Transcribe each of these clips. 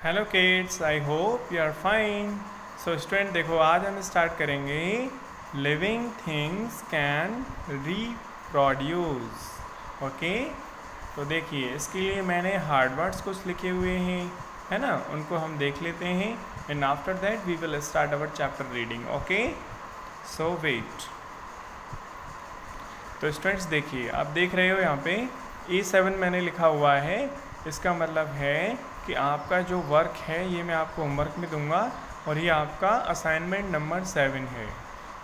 Hello kids, I hope you are fine. So student देखो, आज हम स्टार्ट करेंगे living things can reproduce. Okay, तो देखिए इसके लिए मैंने हार्ड वर्ड्स कुछ लिखे हुए हैं, है ना, उनको हम देख लेते हैं and after that we will start our chapter reading. Okay, so wait. तो स्टूडेंट्स देखिए, आप देख रहे हो यहाँ पे A7 मैंने लिखा हुआ है। इसका मतलब है कि आपका जो वर्क है ये मैं आपको होमवर्क में दूंगा और ये आपका असाइनमेंट नंबर 7 है।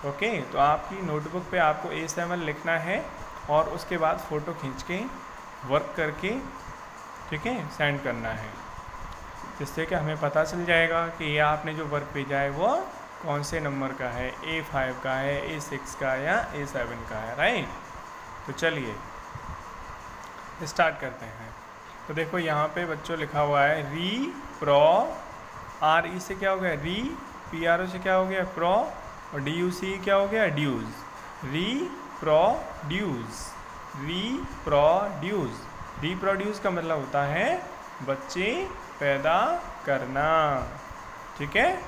ओके, तो आपकी नोटबुक पे आपको A7 लिखना है और उसके बाद फ़ोटो खींच के वर्क करके, ठीक है, सेंड करना है, जिससे कि हमें पता चल जाएगा कि ये आपने जो वर्क भेजा है वो कौन से नंबर का है, A5 का है, A6 का या A7 का है, राइट। तो चलिए स्टार्ट करते हैं। तो देखो यहाँ पे बच्चों लिखा हुआ है री प्रो, आर ई से क्या हो गया री, पी आर ओ से क्या हो गया प्रो, और डी यू सी क्या हो गया ड्यूज। री प्रोड्यूस, री प्रोड्यूस। रिप्रोड्यूस का मतलब होता है बच्चे पैदा करना, ठीक है।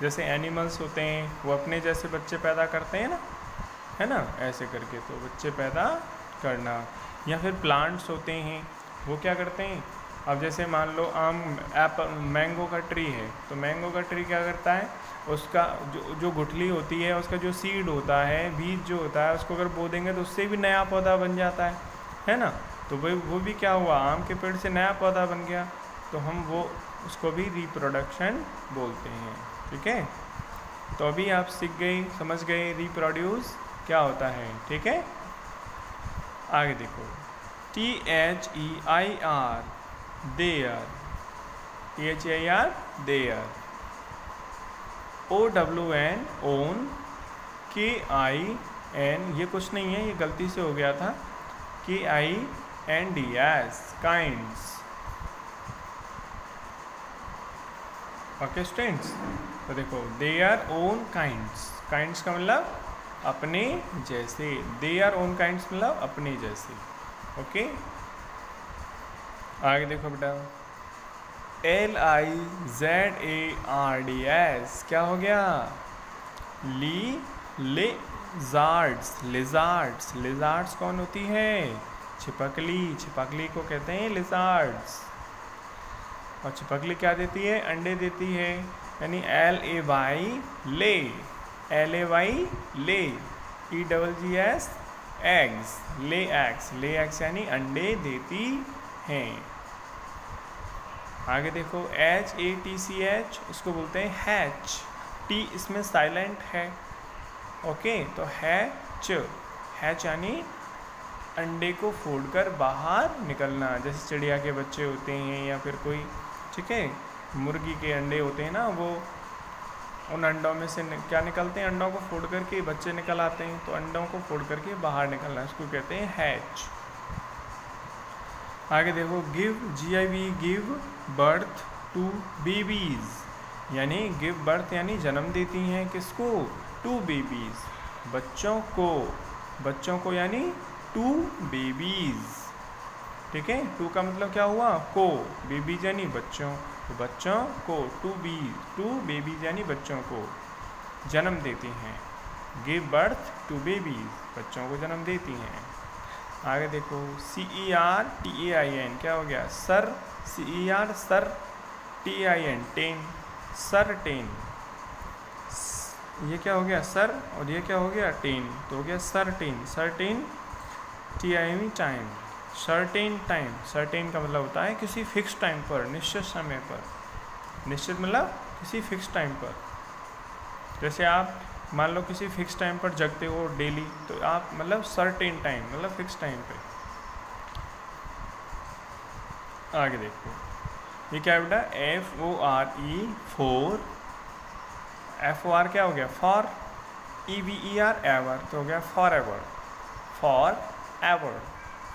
जैसे एनिमल्स होते हैं वो अपने जैसे बच्चे पैदा करते हैं ना, है ना, ऐसे करके तो बच्चे पैदा करना। या फिर प्लांट्स होते हैं वो क्या करते हैं, अब जैसे मान लो आम एप्पल मैंगो का ट्री है, तो मैंगो का ट्री क्या करता है, उसका जो गुठली होती है, उसका जो सीड होता है, बीज जो होता है, उसको अगर बो देंगे तो उससे भी नया पौधा बन जाता है ना। तो वो भी क्या हुआ, आम के पेड़ से नया पौधा बन गया, तो हम वो उसको भी रिप्रोडक्शन बोलते हैं, ठीक है। तो अभी आप सीख गए, समझ गए रिप्रोड्यूस क्या होता है, ठीक है। आगे देखो, THEIR their, THEIR their, OWN own, KIN ये कुछ नहीं है, ये गलती से हो गया था, KINDS काइंड्स। ओके स्टूडेंट्स, तो देखो देयर ओन काइंड्स, काइंड्स का मतलब अपने जैसे, देयर ओन काइंड्स मतलब अपने जैसे। ओके, आगे देखो बेटा, LIZARDS क्या हो गया, लिजार्ड्स। लिजार्ड्स, लिजार्ड्स कौन होती है, छिपकली, छिपकली को कहते हैं लिजार्ड्स। और छिपकली क्या देती है, अंडे देती है, यानी LAY ले, LAY ले, EGGS eggs, lay eggs, lay eggs यानी अंडे देती हैं। आगे देखो HATCH, उसको बोलते हैं हैच, टी इसमें साइलेंट है। ओके, तो हैच, हैच यानी अंडे को फोड़कर बाहर निकलना, जैसे चिड़िया के बच्चे होते हैं या फिर कोई, ठीक है, मुर्गी के अंडे होते हैं ना, वो उन अंडों में से क्या निकलते हैं, अंडों को फोड़ करके बच्चे निकल आते हैं, तो अंडों को फोड़ करके बाहर निकलना, इसको कहते हैं हैच। आगे देखो, give, GIV give birth to babies, यानी गिव बर्थ यानी जन्म देती हैं किसको, टू बेबीज, बच्चों को, बच्चों को यानी टू बेबीज, ठीक है। टू का मतलब क्या हुआ, को, बेबीज यानी बच्चों, तो बच्चों को टू बेबीज यानी बच्चों को जन्म देती हैं। गिव बर्थ टू बेबीज, बच्चों को जन्म देती हैं। आगे देखो, CERTAIN क्या हो गया, sir, CER sir, TIN ten, sir ten, ये क्या हो गया सर, और ये क्या हो गया टेन, तो हो गया certain, certain, TIM time, certain time. Certain का मतलब होता है किसी फिक्स टाइम पर, निश्चित समय पर, निश्चित मतलब किसी फिक्स टाइम पर। जैसे आप मान लो किसी फिक्स टाइम पर जगते हो डेली, तो आप मतलब सर्टेन टाइम मतलब फिक्स टाइम पे। आगे देखो, ये क्या है बेटा, FORE फोर, FOR क्या हो गया फॉर, EVER एवर, तो हो गया for ever, for ever,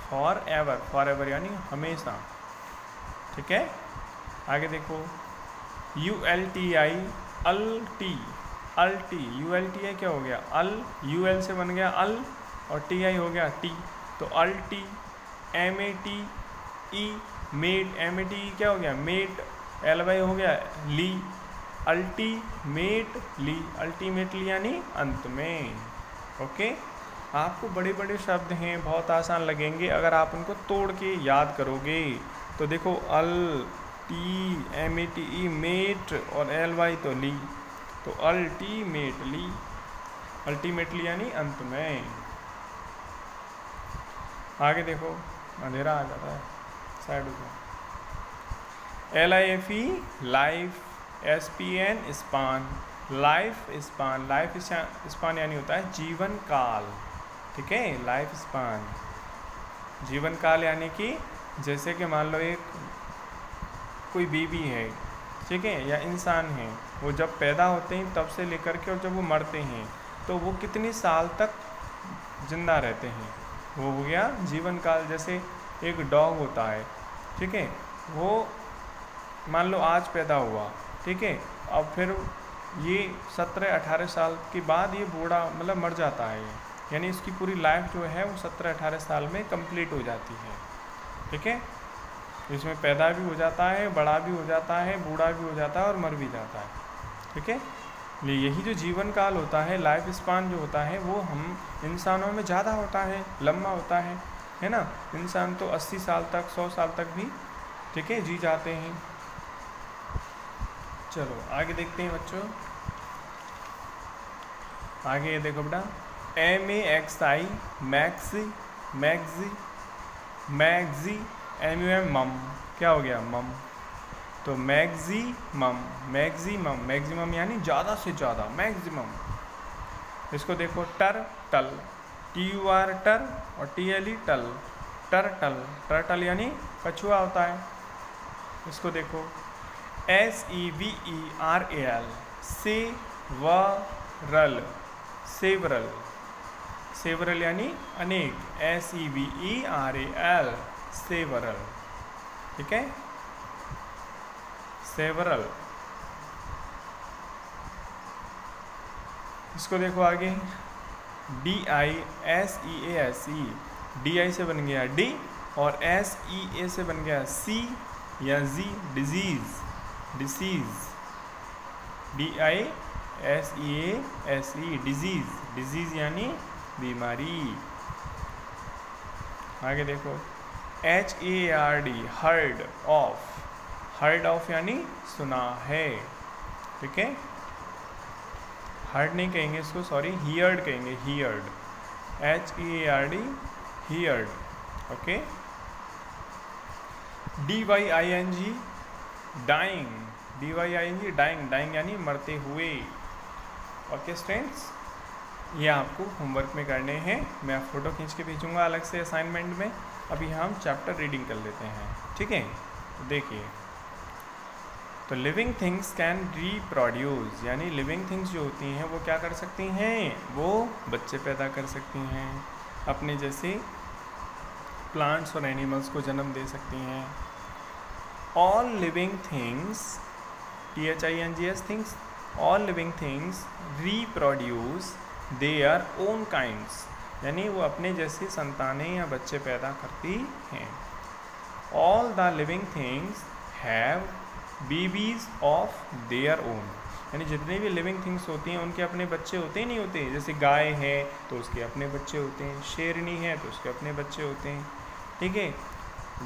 for ever, for ever यानी हमेशा, ठीक है। आगे देखो, ULTI अल्टी, अल्टी, ULTI क्या हो गया अल, UL से बन गया अल और TI हो गया टी, तो अल्टी, MATE मेड, MATE क्या हो गया मेड, LY हो गया ली, अल्टीमेटली, अल्टीमेटली यानी अंत में। ओके, आपको बड़े बड़े शब्द हैं, बहुत आसान लगेंगे अगर आप उनको तोड़ के याद करोगे। तो देखो METE मेट और LY तो ली, तो अल्टीमेटली, अल्टीमेटली यानी अंत में। आगे देखो, अंधेरा आ जाता है, साइड हो। LIFE life, SPAN span, life span, life span यानी होता है जीवन काल। ठीक है, लाइफ स्पान जीवन काल यानी कि जैसे कि मान लो एक कोई बेबी है, ठीक है, या इंसान है, वो जब पैदा होते हैं तब से लेकर के और जब वो मरते हैं तो वो कितने साल तक जिंदा रहते हैं, वो हो गया जीवन काल। जैसे एक डॉग होता है, ठीक है, वो मान लो आज पैदा हुआ, ठीक है, अब फिर ये 17-18 साल के बाद ये बूढ़ा मतलब मर जाता है, यानी इसकी पूरी लाइफ जो है वो 17-18 साल में कंप्लीट हो जाती है। ठीक है, इसमें पैदा भी हो जाता है, बड़ा भी हो जाता है, बूढ़ा भी हो जाता है और मर भी जाता है। ठीक है, यही जो जीवन काल होता है, लाइफ स्पान जो होता है, वो हम इंसानों में ज़्यादा होता है, लंबा होता है ना। इंसान तो 80 साल तक, 100 साल तक भी, ठीक है, जी जाते हैं। चलो आगे देखते हैं बच्चों, आगे ये देखो बेटा, MAXI maxi, maxi, maxi, MUM मम, क्या हो गया मम, तो मैक्सिमम, मैक्सिमम, मैक्सिमम यानी ज़्यादा से ज़्यादा, मैक्सिमम। इसको देखो टर्टल, TUR टर और TLE टल, टर्टल, टर्टल यानी कछुआ होता है। इसको देखो SEVERAL सेवरल, सेवरल, सेवरल यानी अनेक, SEVERAL सेवरल। ठीक है, सेवरल। इसको देखो आगे, DISEASE, DI से बन गया D और SEA से बन गया C या Z, disease, disease, DISEASE disease, disease यानी बीमारी। आगे देखो HARD heard of, heard of यानी सुना है। ठीक है, हर्ड नहीं कहेंगे इसको, सॉरी, हियर्ड कहेंगे, heard, HARD heard. Okay, DYING dying, DYING dying, dying यानी मरते हुए। ओके स्टूडेंट्स, ये आपको होमवर्क में करने हैं, मैं फ़ोटो खींच के भेजूंगा अलग से असाइनमेंट में। अभी हम चैप्टर रीडिंग कर लेते हैं। ठीक है, तो देखिए, तो लिविंग थिंग्स कैन रीप्रोड्यूस, यानी लिविंग थिंग्स जो होती हैं वो क्या कर सकती हैं, वो बच्चे पैदा कर सकती हैं, अपने जैसे प्लांट्स और एनिमल्स को जन्म दे सकती हैं। All living things, THINGS things, all living things reproduce their own kinds, यानी वो अपने जैसी संतानें या बच्चे पैदा करती हैं। All the living things have babies of their own, यानी जितने भी लिविंग थिंग्स होती हैं उनके अपने बच्चे होते ही नहीं होते। जैसे गाय है तो उसके अपने बच्चे होते हैं, शेरनी है तो उसके अपने बच्चे होते हैं, ठीक है,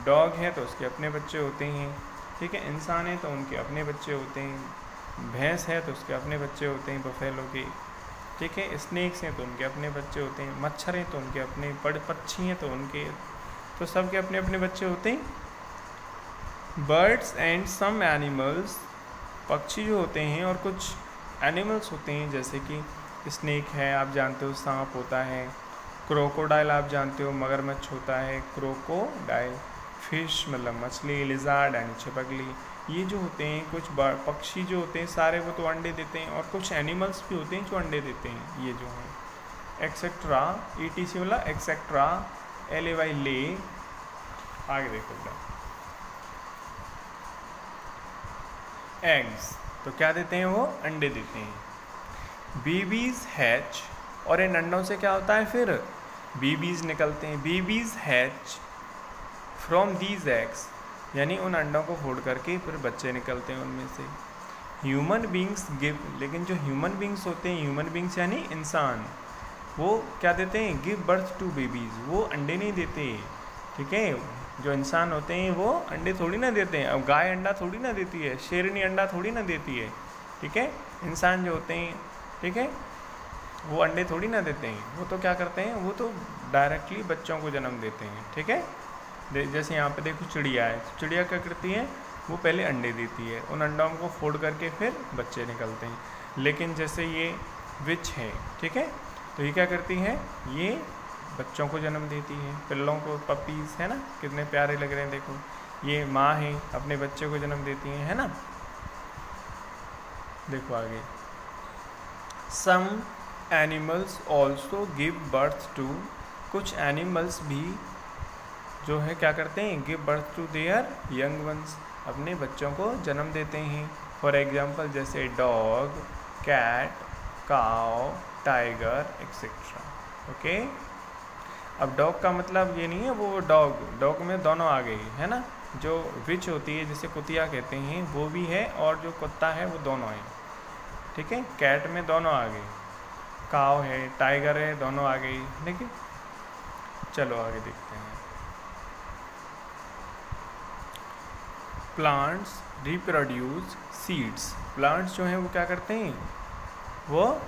डॉग है तो उसके अपने बच्चे होते हैं, ठीक है, इंसान है तो उनके अपने बच्चे होते हैं, भैंस है तो उसके अपने बच्चे होते हैं बफेलो के, ठीक है, स्नेक्स हैं तो उनके अपने बच्चे होते हैं, मच्छर हैं तो उनके अपने, पक्षी हैं तो उनके, तो सबके अपने अपने बच्चे होते हैं। बर्ड्स एंड सम एनिमल्स, पक्षी जो होते हैं और कुछ एनिमल्स होते हैं, जैसे कि स्नेक है, आप जानते हो, सांप होता है, क्रोकोडाइल आप जानते हो, मगरमच्छ होता है, क्रोकोडाइल, फिश मतलब मछली, लिजार्ड यानी छिपकली, ये जो होते हैं कुछ पक्षी जो होते हैं सारे वो तो अंडे देते हैं, और कुछ एनिमल्स भी होते हैं जो अंडे देते हैं, ये जो हैं एक्सेट्रा, ETC वाला एक्सेट्रा, LAY ले। आगे देखो एग्स, तो क्या देते हैं वो, अंडे देते हैं। बेबीज हैच, और इन अंडों से क्या होता है फिर बेबीज निकलते हैं। Babies hatch from these eggs, यानी उन अंडों को फोड़ करके फिर बच्चे निकलते हैं उनमें से। ह्यूमन बींग्स गिव, लेकिन जो ह्यूमन बींग्स होते हैं, ह्यूमन बींग्स यानी इंसान, वो क्या देते हैं, गिव बर्थ टू बेबीज़, वो अंडे नहीं देते, ठीक है। जो इंसान होते हैं वो अंडे थोड़ी ना देते हैं। अब गाय अंडा थोड़ी ना देती है, शेरनी अंडा थोड़ी ना देती है, ठीक है। इंसान जो होते हैं, ठीक है, वो अंडे थोड़ी ना देते हैं, वो तो क्या करते हैं, वो तो डायरेक्टली बच्चों को जन्म देते हैं, ठीक है। जैसे यहाँ पे देखो चिड़िया है, चिड़िया क्या करती है, वो पहले अंडे देती है, उन अंडों को फोड़ करके फिर बच्चे निकलते हैं। लेकिन जैसे ये विच है, ठीक है, तो ये क्या करती है, ये बच्चों को जन्म देती है, पिल्लों को, पपीज़ है ना, कितने प्यारे लग रहे हैं देखो। ये माँ है, अपने बच्चे को जन्म देती है ना। देखो आगे, some animals also give birth to, कुछ एनिमल्स भी जो है क्या करते हैं, give birth to their young ones, अपने बच्चों को जन्म देते हैं। फॉर एग्जाम्पल जैसे dog, cat, cow, tiger etcetera, okay. अब डॉग का मतलब ये नहीं है वो डॉग में दोनों आ गई है ना। जो विच होती है जिसे कुतिया कहते हैं वो भी है, और जो कुत्ता है वो दोनों है, ठीक है। कैट में दोनों आ गए, काव है, टाइगर है, दोनों आ गई, ठीक है। चलो आगे देखते हैं। प्लांट्स रिप्रोड्यूस सीड्स, प्लांट्स जो हैं वो क्या करते हैं, वो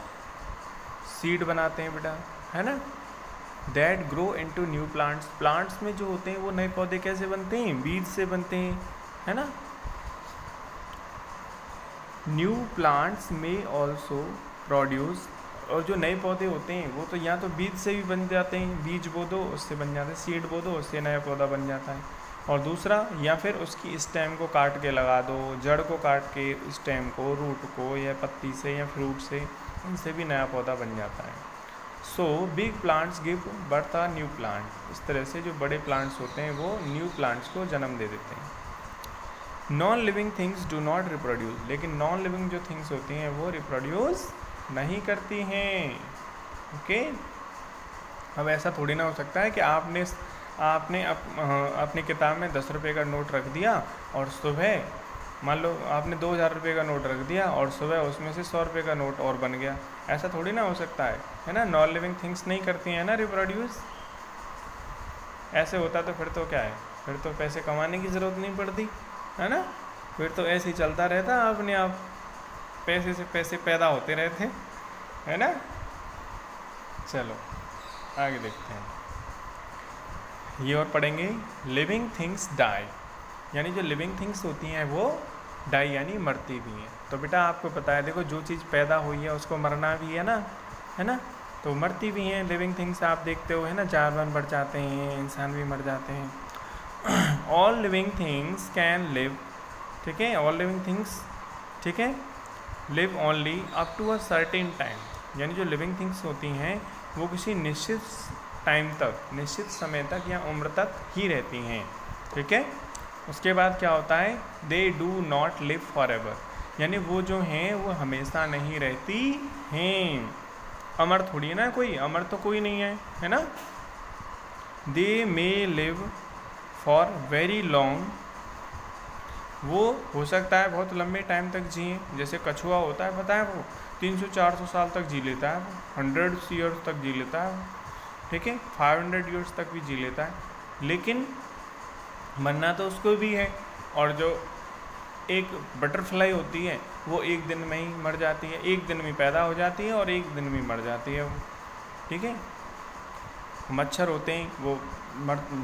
सीड बनाते हैं बेटा, है ना। That grow into new plants, plants में जो होते हैं वो नए पौधे कैसे बनते हैं, बीज से बनते हैं, है ना। न्यू प्लांट्स में ऑल्सो प्रोड्यूस, और जो नए पौधे होते हैं वो तो या तो बीज से भी बन जाते हैं, बीज बो दो उससे बन जाते हैं, सीड बो दो उससे नया पौधा बन जाता है। और दूसरा, या फिर उसकी स्टेम को काट के लगा दो, जड़ को काट के स्टेम को, रूट को, या पत्ती से या फ्रूट से, उनसे भी नया पौधा बन जाता है। So big plants give birth a new plant, इस तरह से जो बड़े प्लांट्स होते हैं वो न्यू प्लांट्स को जन्म दे देते हैं। Non living things do not reproduce, लेकिन नॉन लिविंग जो थिंग्स होती हैं वो रिप्रोड्यूस नहीं करती हैं, ओके। अब ऐसा थोड़ी ना हो सकता है कि आपने अपनी किताब में 10 रुपये का नोट रख दिया और सुबह, मान लो आपने 2000 रुपये का नोट रख दिया और सुबह उसमें से 100 रुपये का नोट और बन गया, ऐसा थोड़ी ना हो सकता है ना। नॉन लिविंग थिंग्स नहीं करती हैं ना रिप्रोड्यूस। ऐसे होता तो फिर तो क्या है, फिर तो पैसे कमाने की ज़रूरत नहीं पड़ती, है ना। फिर तो ऐसे ही चलता रहता, अपने आप पैसे से पैसे पैदा होते रहते, है ना। चलो आगे देखते हैं, ये और पढ़ेंगे। लिविंग थिंग्स डाई, यानी जो लिविंग थिंग्स होती हैं वो डाई यानी मरती भी हैं। तो बेटा आपको पता है, देखो जो चीज़ पैदा हुई है उसको मरना भी है ना, तो मरती भी हैं लिविंग थिंग्स। आप देखते हो है ना, जानवर मर जाते हैं, इंसान भी मर जाते हैं। All living things can live, ठीक है, ऑल लिविंग थिंग्स, ठीक है, live only up to a certain time, यानी जो लिविंग थिंग्स होती हैं वो किसी निश्चित टाइम तक, निश्चित समय तक या उम्र तक ही रहती हैं, ठीक है। उसके बाद क्या होता है, they do not live for ever, यानी वो जो हैं वो हमेशा नहीं रहती हैं। अमर थोड़ी है ना कोई, अमर तो कोई नहीं है ना। They may live for very long, वो हो सकता है बहुत लंबे टाइम तक जिए, जैसे कछुआ होता है पता है, वो 300-400 साल तक जी लेता है, 100 ईयर्स तक जी लेता है, ठीक है, 500 ईयर्स तक भी जी लेता है। लेकिन मरना तो उसको भी है। और जो एक बटरफ्लाई होती है वो एक दिन में ही मर जाती है, एक दिन में पैदा हो जाती है और एक दिन में मर जाती है वो, ठीक है। मच्छर होते हैं वो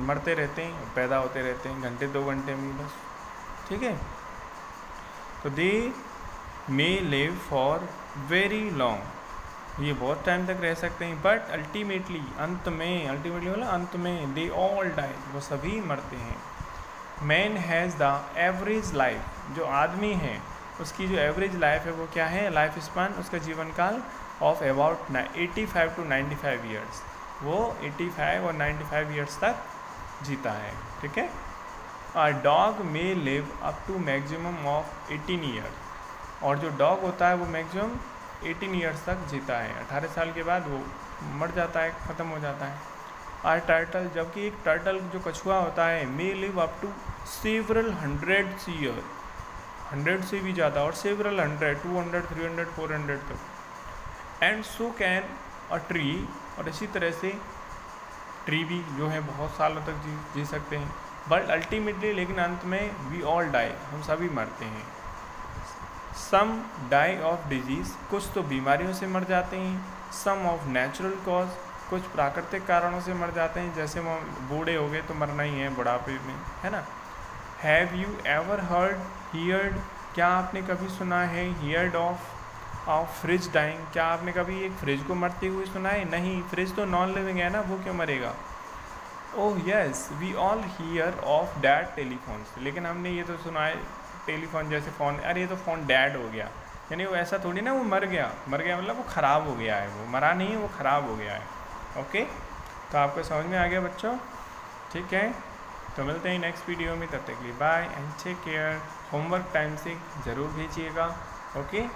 मरते रहते हैं, पैदा होते रहते हैं, घंटे 2 घंटे में बस, ठीक है। तो they may live for very long, ये बहुत टाइम तक रह सकते हैं, बट अल्टीमेटली अंत में, अल्टीमेटली बोला अंत में, दे ऑल डाई, वो सभी मरते हैं। Man has the average life, जो आदमी है उसकी जो एवरेज लाइफ है वो क्या है, लाइफ स्पान, उसका जीवन काल ऑफ अबाउट 85 to 95 ईयर्स, वो 85 और 95 ईयर्स तक जीता है, ठीक है। A dog may live up to maximum of 18 years, और जो डॉग होता है वो मैक्सिमम 18 ईयर्स तक जीता है, 18 साल के बाद वो मर जाता है, ख़त्म हो जाता है। आर टर्टल, जबकि एक टर्टल जो कछुआ होता है may live up to several hundreds year, 100 से भी ज़्यादा, और सेवरल 100, 200, 300, 400 तक। And so can a tree, और इसी तरह से ट्री भी जो है बहुत सालों तक जी सकते हैं। बट अल्टीमेटली, लेकिन अंत में वी ऑल डाई, हम सभी मरते हैं। सम डाई ऑफ डिजीज़, कुछ तो बीमारियों से मर जाते हैं। सम ऑफ नेचुरल कॉज, कुछ प्राकृतिक कारणों से मर जाते हैं, जैसे वो बूढ़े हो गए तो मरना ही है बुढ़ापे में, है ना। हैव यू एवर हियर्ड, क्या आपने कभी सुना है, हियर्ड ऑफ फ्रिज डाइंग, क्या आपने कभी एक फ्रिज को मरते हुए सुना है? नहीं, फ्रिज तो नॉन लिविंग है ना, वो क्यों मरेगा। Oh yes, we all hear of dead telephones, लेकिन हमने ये तो सुना है टेलीफोन जैसे फ़ोन, अरे ये तो फ़ोन डैड हो गया, यानी वो ऐसा थोड़ी ना वो मर गया मतलब वो ख़राब हो गया है, वो मरा नहीं है, वो ख़राब हो गया है। ओके, तो आपको समझ में आ गया बच्चों? ठीक है, तो मिलते हैं नेक्स्ट वीडियो में, तब तक के लिए bye and take care. Homework time से ज़रूर भेजिएगा। ओके।